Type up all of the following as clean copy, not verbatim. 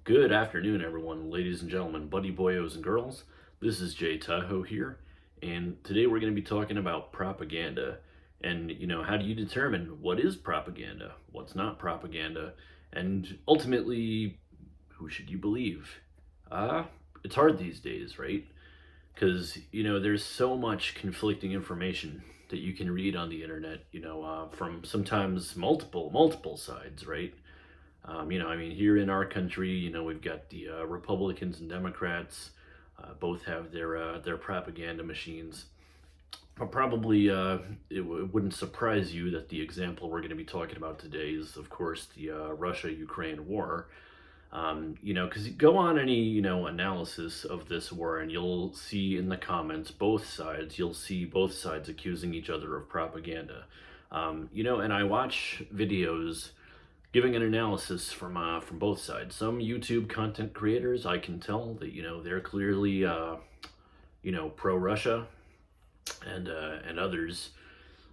Good afternoon, everyone, ladies and gentlemen, buddy boyos and girls. This is Jay Tahoe here, and today we're going to be talking about propaganda. And, how do you determine what is propaganda, what's not propaganda, and ultimately, who should you believe? It's hard these days, right? Because, there's so much conflicting information that you can read on the internet, from sometimes multiple sides, right? Here in our country, we've got the Republicans and Democrats. Both have their propaganda machines. But probably it wouldn't surprise you that the example we're going to be talking about today is, of course, the Russia-Ukraine war. Because you go on any analysis of this war, and you'll see in the comments both sides. You'll see both sides accusing each other of propaganda. And I watch videos giving an analysis from both sides. Some YouTube content creators, I can tell that they're clearly pro Russia, and others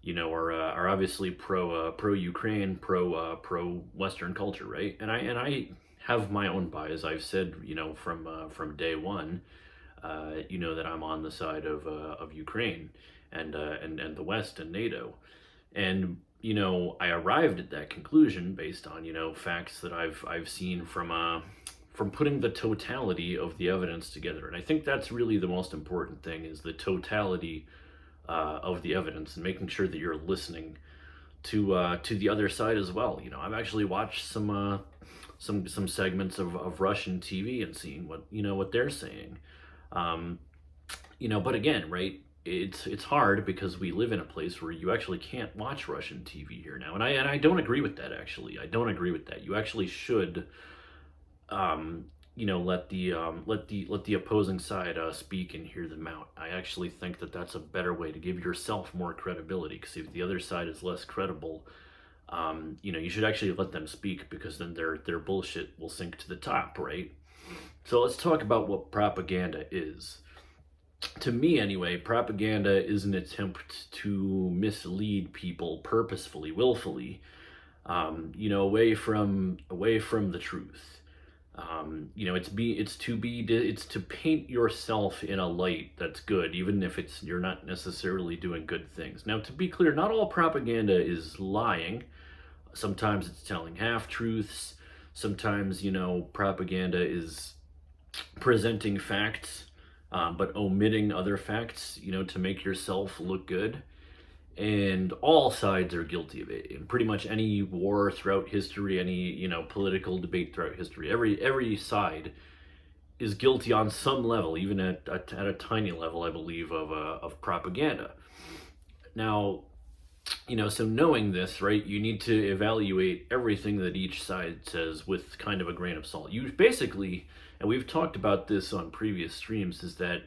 are obviously pro Ukraine, pro Western culture, right? And I have my own bias. I've said from day one, that I'm on the side of Ukraine and the West and NATO. And I arrived at that conclusion based on facts that I've seen from putting the totality of the evidence together. And I think that's really the most important thing, is the totality of the evidence, and making sure that you're listening to the other side as well. I've actually watched some segments of Russian TV and seeing what they're saying. But again, right? It's hard because we live in a place where you actually can't watch Russian TV here now, and I don't agree with that. Actually, I don't agree with that. You actually should, let the opposing side speak and hear them out. I actually think that that's a better way to give yourself more credibility. Because if the other side is less credible, you should actually let them speak, because then their bullshit will sink to the top, right? So let's talk about what propaganda is. To me anyway, propaganda is an attempt to mislead people purposefully, willfully, away from the truth. It's to paint yourself in a light that's good, even if you're not necessarily doing good things. Now, to be clear, not all propaganda is lying. Sometimes it's telling half truths. Sometimes, propaganda is presenting facts, but omitting other facts, to make yourself look good. And all sides are guilty of it. In pretty much any war throughout history, any political debate throughout history, every side is guilty on some level, even at a tiny level, I believe, of propaganda. Now, so knowing this, right, you need to evaluate everything that each side says with kind of a grain of salt. You basically, and we've talked about this on previous streams, is that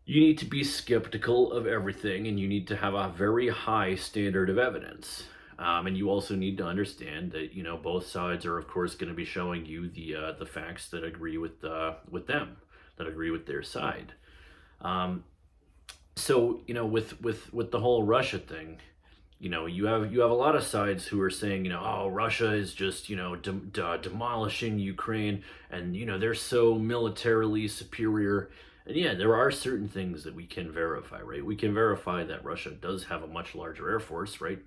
you need to be skeptical of everything, and you need to have a very high standard of evidence. And you also need to understand that both sides are, of course, going to be showing you the facts that agree with them, that agree with their side. So with the whole Russia thing, you have a lot of sides who are saying, oh, Russia is just demolishing Ukraine, and they're so militarily superior. And yeah, there are certain things that we can verify, right? We can verify that Russia does have a much larger air force, right?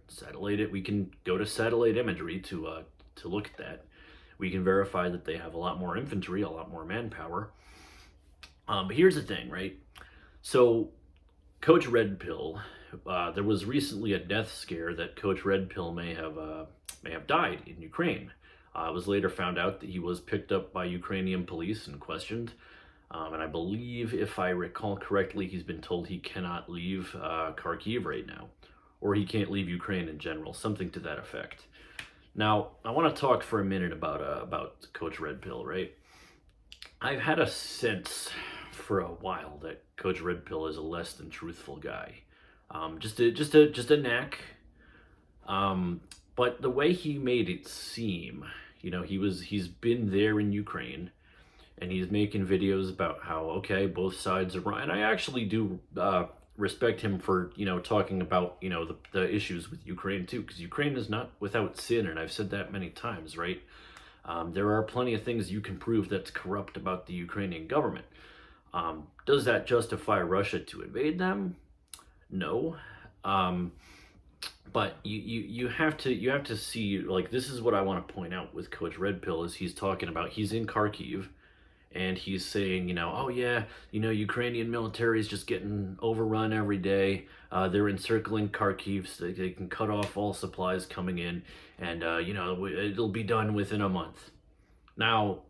We can go to satellite imagery to look at that. We can verify that they have a lot more infantry, a lot more manpower. But here's the thing, right? So Coach Red Pill, there was recently a death scare that Coach Red Pill may have died in Ukraine. It was later found out that he was picked up by Ukrainian police and questioned. And I believe, if I recall correctly, he's been told he cannot leave Kharkiv right now, or he can't leave Ukraine in general, something to that effect. Now, I want to talk for a minute about Coach Red Pill, right? I've had a sense for a while that Coach Red Pill is a less than truthful guy. Just a knack. But the way he made it seem, he's been there in Ukraine, and he's making videos about how, okay, both sides are wrong. And I actually do respect him for, talking about, the issues with Ukraine too, because Ukraine is not without sin, and I've said that many times, right? There are plenty of things you can prove that's corrupt about the Ukrainian government. Does that justify Russia to invade them? No. Um, but you have to see, like, this is what I want to point out with Coach Red Pill is he's talking about he's in Kharkiv and he's saying, oh yeah, Ukrainian military is just getting overrun every day. They're encircling Kharkiv so they can cut off all supplies coming in, and it'll be done within a month. Now,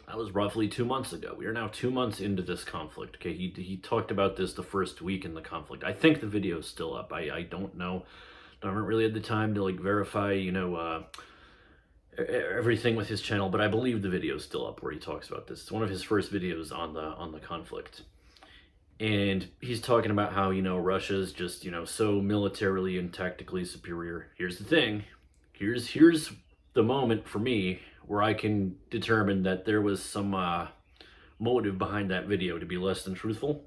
that was roughly 2 months ago. We are now 2 months into this conflict. Okay, he talked about this the first week in the conflict. I think the video is still up. I don't know. I haven't really had the time to verify, everything with his channel, but I believe the video is still up where he talks about this. It's one of his first videos on the conflict. And he's talking about how, Russia's just, so militarily and tactically superior. Here's the thing. Here's the moment for me where I can determine that there was some motive behind that video to be less than truthful.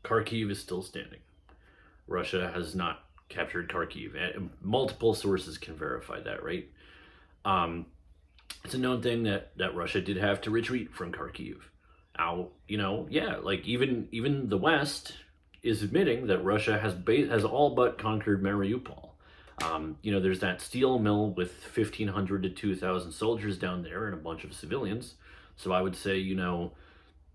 Kharkiv is still standing. Russia has not captured Kharkiv. Multiple sources can verify that, right? It's a known thing that Russia did have to retreat from Kharkiv. Now, even the West is admitting that Russia has all but conquered Mariupol. There's that steel mill with 1,500 to 2,000 soldiers down there and a bunch of civilians. So I would say,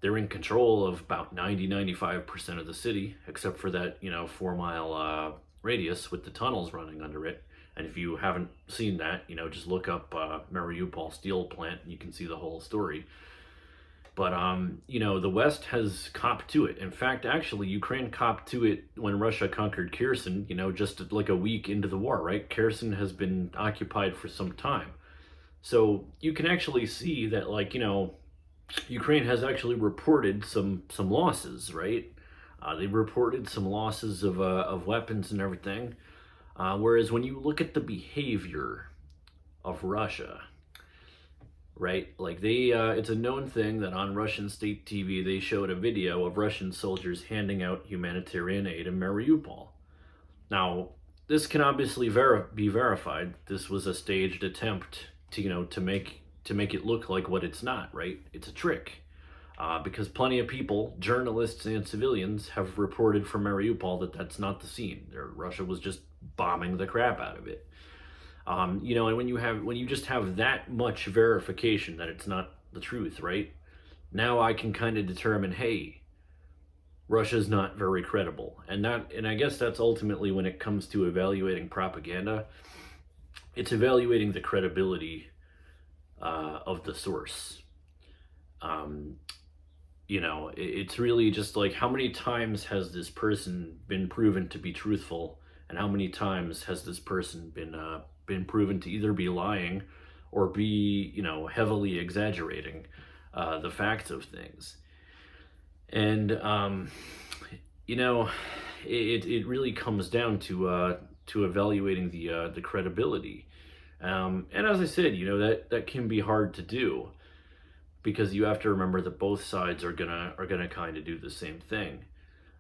they're in control of about 95% of the city, except for that, 4-mile radius with the tunnels running under it. And if you haven't seen that, just look up Mariupol steel plant and you can see the whole story. But, the West has copped to it. In fact, actually, Ukraine copped to it when Russia conquered Kherson, just like a week into the war, right? Kherson has been occupied for some time. So you can actually see that, Ukraine has actually reported some losses, right? They reported some losses of weapons and everything. Whereas when you look at the behavior of Russia, right? It's a known thing that on Russian state TV, they showed a video of Russian soldiers handing out humanitarian aid in Mariupol. Now, this can obviously be verified. This was a staged attempt to make it look like what it's not, right? It's a trick. Because plenty of people, journalists and civilians, have reported from Mariupol that that's not the scene. Russia was just bombing the crap out of it. And when you just have that much verification that it's not the truth, right? Now I can kind of determine, hey, Russia's not very credible. And I guess that's ultimately when it comes to evaluating propaganda, it's evaluating the credibility of the source. It's really just like, how many times has this person been proven to be truthful, and how many times has this person been proven to either be lying or be, heavily exaggerating the facts of things. And it really comes down to evaluating the credibility. And as I said, that can be hard to do, because you have to remember that both sides are gonna kind of do the same thing.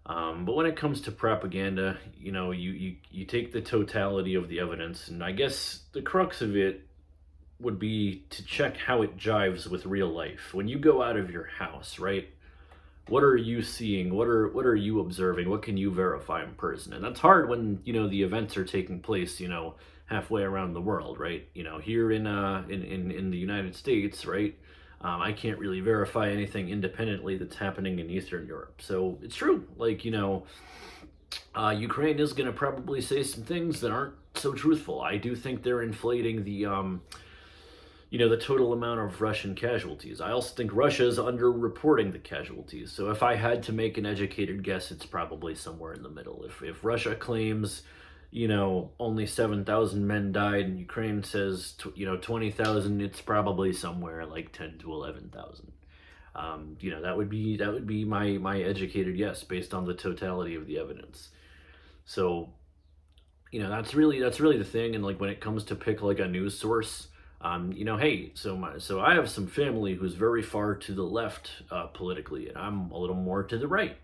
But when it comes to propaganda, you take the totality of the evidence, and I guess the crux of it would be to check how it jives with real life. When you go out of your house, right? What are you seeing? What are you observing? What can you verify in person? And that's hard when, the events are taking place, halfway around the world, right? Here in the United States, right? I can't really verify anything independently that's happening in Eastern Europe. So it's true. Ukraine is going to probably say some things that aren't so truthful. I do think they're inflating the total amount of Russian casualties. I also think Russia is underreporting the casualties. So if I had to make an educated guess, it's probably somewhere in the middle. If Russia claims, only 7,000 men died, and Ukraine says, 20,000, it's probably somewhere like 10 to 11,000. That would be my educated guess based on the totality of the evidence. So, that's really the thing. And when it comes to pick a news source, hey, so I have some family who's very far to the left politically, and I'm a little more to the right.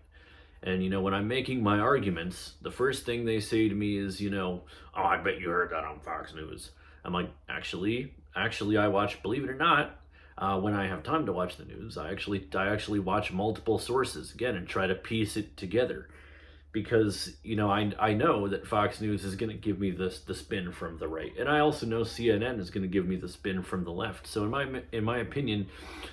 And, when I'm making my arguments, the first thing they say to me is, oh, I bet you heard that on Fox News. I'm like, actually, Actually, I watch, believe it or not, when I have time to watch the news, I actually watch multiple sources again and try to piece it together, because I know that Fox News is going to give me the spin from the right, and I also know CNN is going to give me the spin from the left. So in my opinion,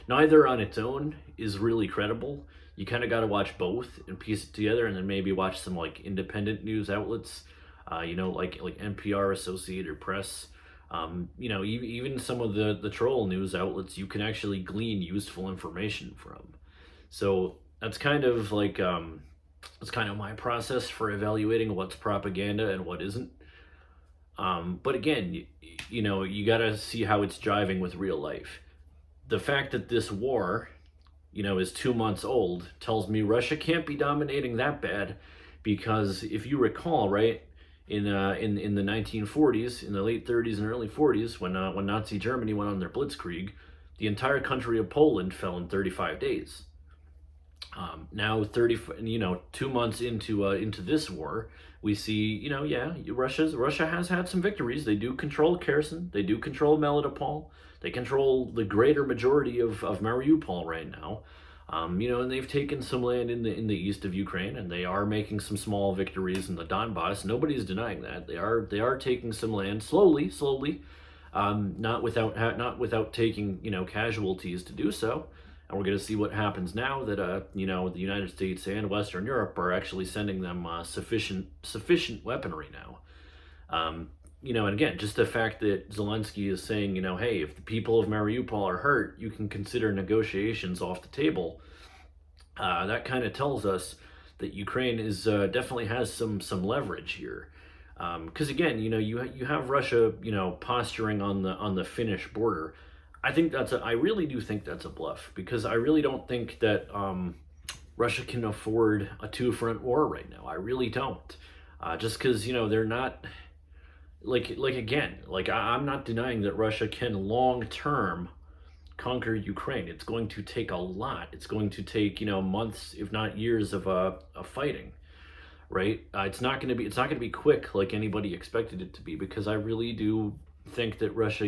neither on its own is really credible. You kind of got to watch both and piece it together, and then maybe watch some like independent news outlets, like NPR, Associated Press. Even some of the troll news outlets you can actually glean useful information from. So that's kind of my process for evaluating what's propaganda and what isn't. But again, you got to see how it's jiving with real life. The fact that this war, is 2 months old tells me Russia can't be dominating that bad, because if you recall, right, in the 1940s, in the late 30s and early 40s, when Nazi Germany went on their blitzkrieg, the entire country of Poland fell in 35 days. Now 2 months into this war, we see, Russia has had some victories. They do control Kherson, they do control Melitopol, they control the greater majority of Mariupol right now. And they've taken some land in the east of Ukraine, and they are making some small victories in the Donbass. Nobody's denying that. They are taking some land slowly, not without taking casualties to do so. And we're going to see what happens now that the United States and Western Europe are actually sending them sufficient weaponry now. And again, just the fact that Zelensky is saying, hey, if the people of Mariupol are hurt, you can consider negotiations off the table. That kind of tells us that Ukraine is definitely has some leverage here. Because again, you have Russia, posturing on the Finnish border. I really do think that's a bluff, because I really don't think that Russia can afford a two-front war right now. I really don't. Just because they're not I'm not denying that Russia can long term conquer Ukraine. It's going to take a lot. It's going to take months, if not years of fighting. Right? It's not going to be quick like anybody expected it to be, because I really do think that Russia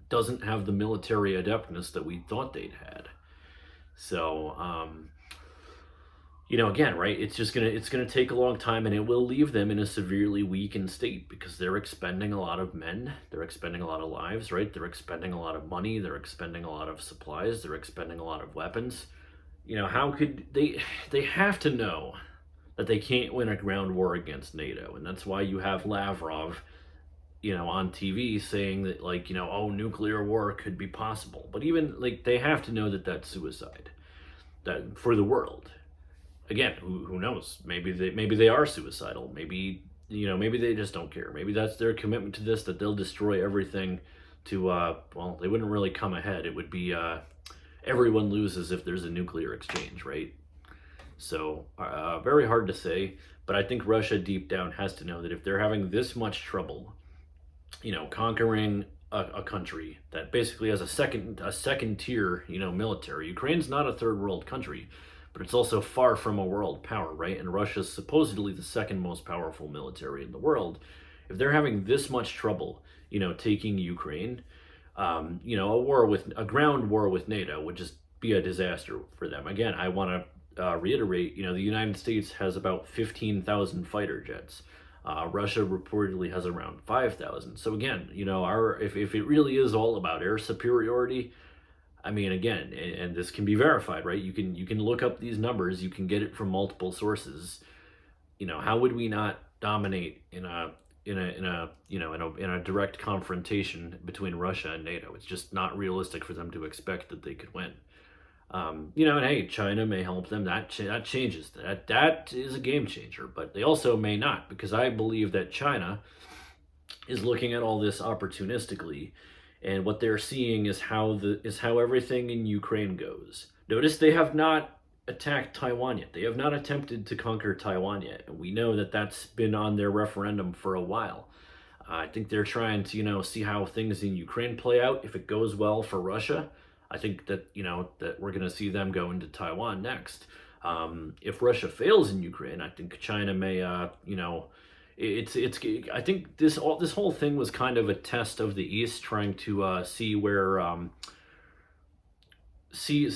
doesn't have the military adeptness that we thought they'd had. So again, right, it's gonna take a long time, and it will leave them in a severely weakened state, because they're expending a lot of men, they're expending a lot of lives, right? They're expending a lot of money, they're expending a lot of supplies, they're expending a lot of weapons. How could they have to know that they can't win a ground war against NATO, and that's why you have Lavrov on TV saying that nuclear war could be possible. But even they have to know that that's suicide, that for the world. Again, who knows? Maybe they are suicidal. Maybe they just don't care. Maybe that's their commitment to this, that they'll destroy everything to they wouldn't really come ahead. It would be everyone loses if there's a nuclear exchange, right? So very hard to say, but I think Russia deep down has to know that if they're having this much trouble conquering a country that basically has a second tier, military. Ukraine's not a third world country, but it's also far from a world power, right? And Russia's supposedly the second most powerful military in the world. If they're having this much trouble, taking Ukraine, a ground war with NATO would just be a disaster for them. Again, I want to reiterate, the United States has about 15,000 fighter jets. Russia reportedly has around 5,000. So again, if it really is all about air superiority, I mean, again, and this can be verified, right? You can look up these numbers. You can get it from multiple sources. How would we not dominate in a direct confrontation between Russia and NATO? It's just not realistic for them to expect that they could win. And hey, China may help them. That changes. That is a game changer. But they also may not, because I believe that China is looking at all this opportunistically, and what they're seeing is how everything in Ukraine goes. Notice they have not attacked Taiwan yet. They have not attempted to conquer Taiwan yet. And we know that that's been on their referendum for a while. I think they're trying to see how things in Ukraine play out. If it goes well for Russia, I think that that we're going to see them go into Taiwan next. If Russia fails in Ukraine, I think China may I think this whole thing was kind of a test of the East, trying to see where see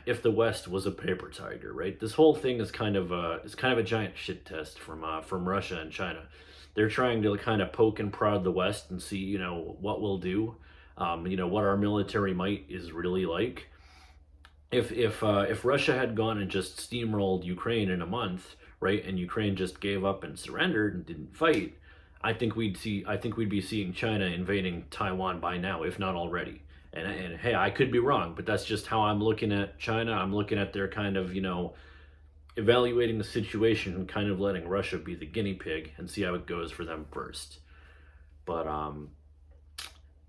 if the West was a paper tiger, right? This whole thing is kind of a giant shit test from Russia and China. They're trying to kind of poke and prod the West and see, what we'll do, what our military might is really like. If Russia had gone and just steamrolled Ukraine in a month, right, and Ukraine just gave up and surrendered and didn't fight, I think we'd be seeing China invading Taiwan by now, if not already. And hey, I could be wrong, but that's just how I'm looking at China. I'm looking at their kind of, evaluating the situation and kind of letting Russia be the guinea pig and see how it goes for them first. But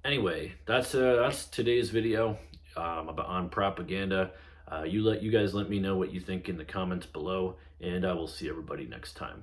anyway, that's today's video about on propaganda. You guys let me know what you think in the comments below, and I will see everybody next time.